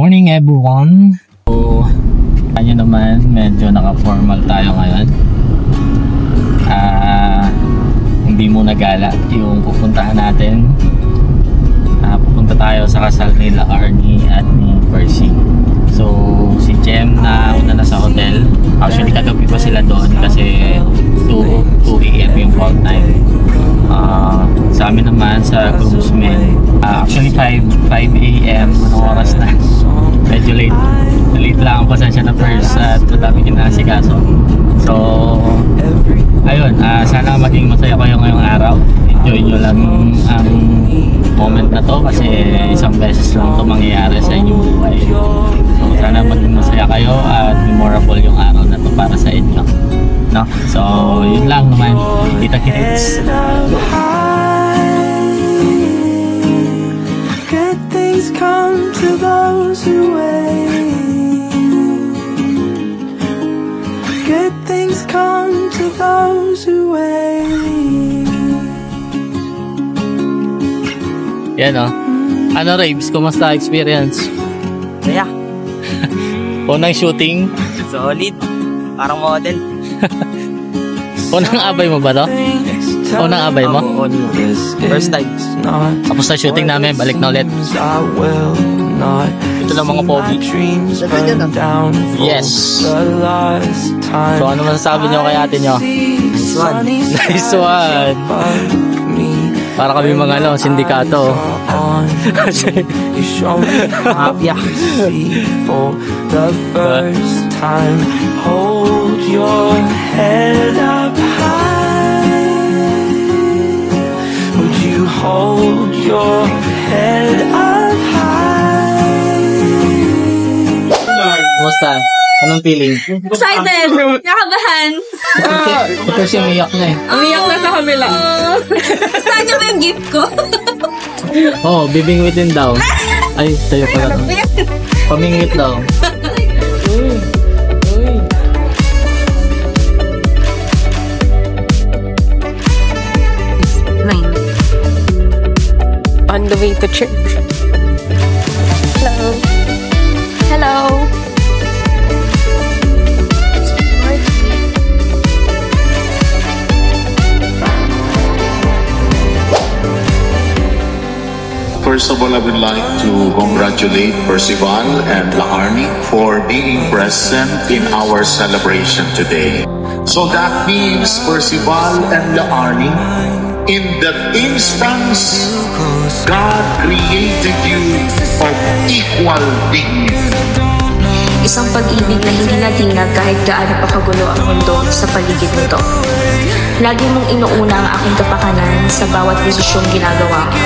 Morning everyone. So, ano naman, medyo naka-formal tayo ngayon. Hindi muna gala yung pupuntahan natin. Pupunta tayo sa kasal nila Arnie at ni Percy. So, si Jem na una na sa hotel. Actually, kagabi pa sila doon kasi 2 AM yung call time. Sa amin naman sa groomsmen, actually 5 AM. Anong oras na? Medyo late. Late lang ang pasensya na first at madami kinasikaso. So, ayun, sana maging masaya kayo ngayong araw. Enjoy nyo lang ang moment na to kasi isang beses lang ito mangyayari sa inyong buhay. So, sana maging masaya kayo at memorable yung araw na to para sa inyo. No? So, yun lang naman. Kita-kits. Good things come to those who wait. Good things come to those who wait. Yan o. Ano Raves? Kumusta experience? Kaya? Unang shooting? Solid. Parang model. Unang abay mo ba to? Unang abay mo? First time. Tapos na shooting namin, balik na ulit. Ito lang mga pogi. Yes. So ano masasabi nyo kay ate nyo? Nice one. Nice one. Para kami mga sindikato. Mafia. For the first time, hold your head up high. Would you hold your head up high? Kumusta? Anong feeling? Excited! Nakabahan! Kasi umiyak na eh. Umiyak na sa kabila. Gusto niyo ba yung gift ko? Oh, bibingwitin daw. Ay, tayo pala. Pamingwit daw. On the way to church. Hello. Hello. First of all, I would like to congratulate Percival and Laarni for being present in our celebration today. So that means Percival and Laarni, in that instance, God created you of equal dignity. Isang pag-ibig na hindi natinag kahit gaano pa kagulo ang mundo sa paligid nito. Lagi mong inuuna ang aking kapakanan sa bawat desisyong ginagawa ko.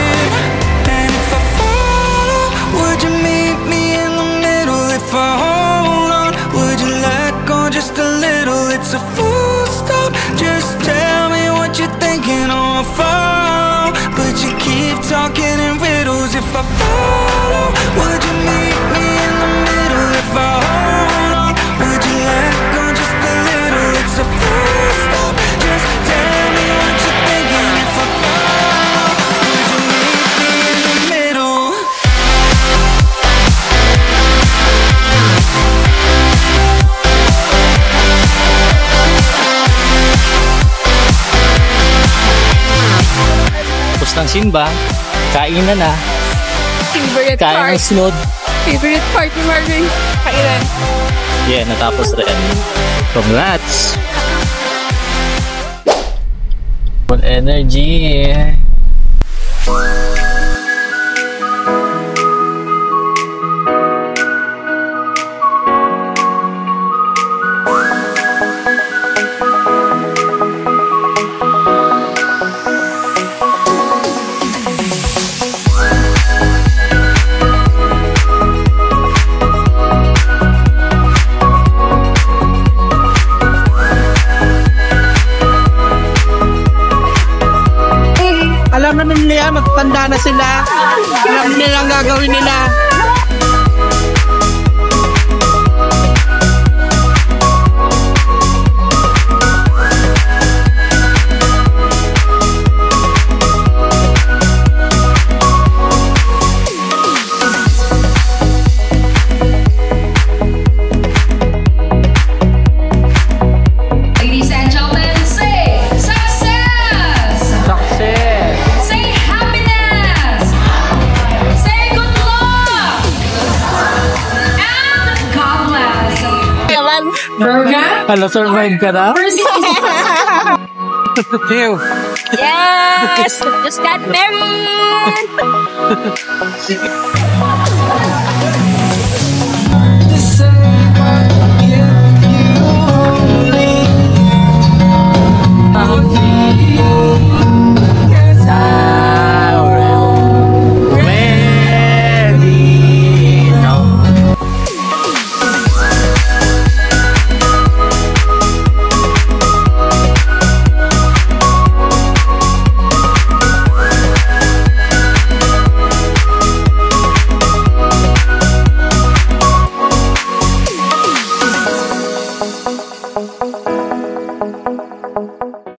It's a full stop. Just tell me what you're thinking or I'll follow. But you keep talking in riddles. If I follow, would you meet me in the middle? If I hold on, would you let go just a little? It's a full stop. Just tell me what you're thinking. If I follow, would you meet me in the middle? Tapos ng simba, kainan na. Favorite Kain ng part. sunod. Favorite part ni Marvin. Kailan? Yeah, natapos rin. Congrats! Full energy. Alam naman nila, magtanda na sila. Alam nila ang gagawin nila. Ano, survive ka na? Ew. Yes! Just got married!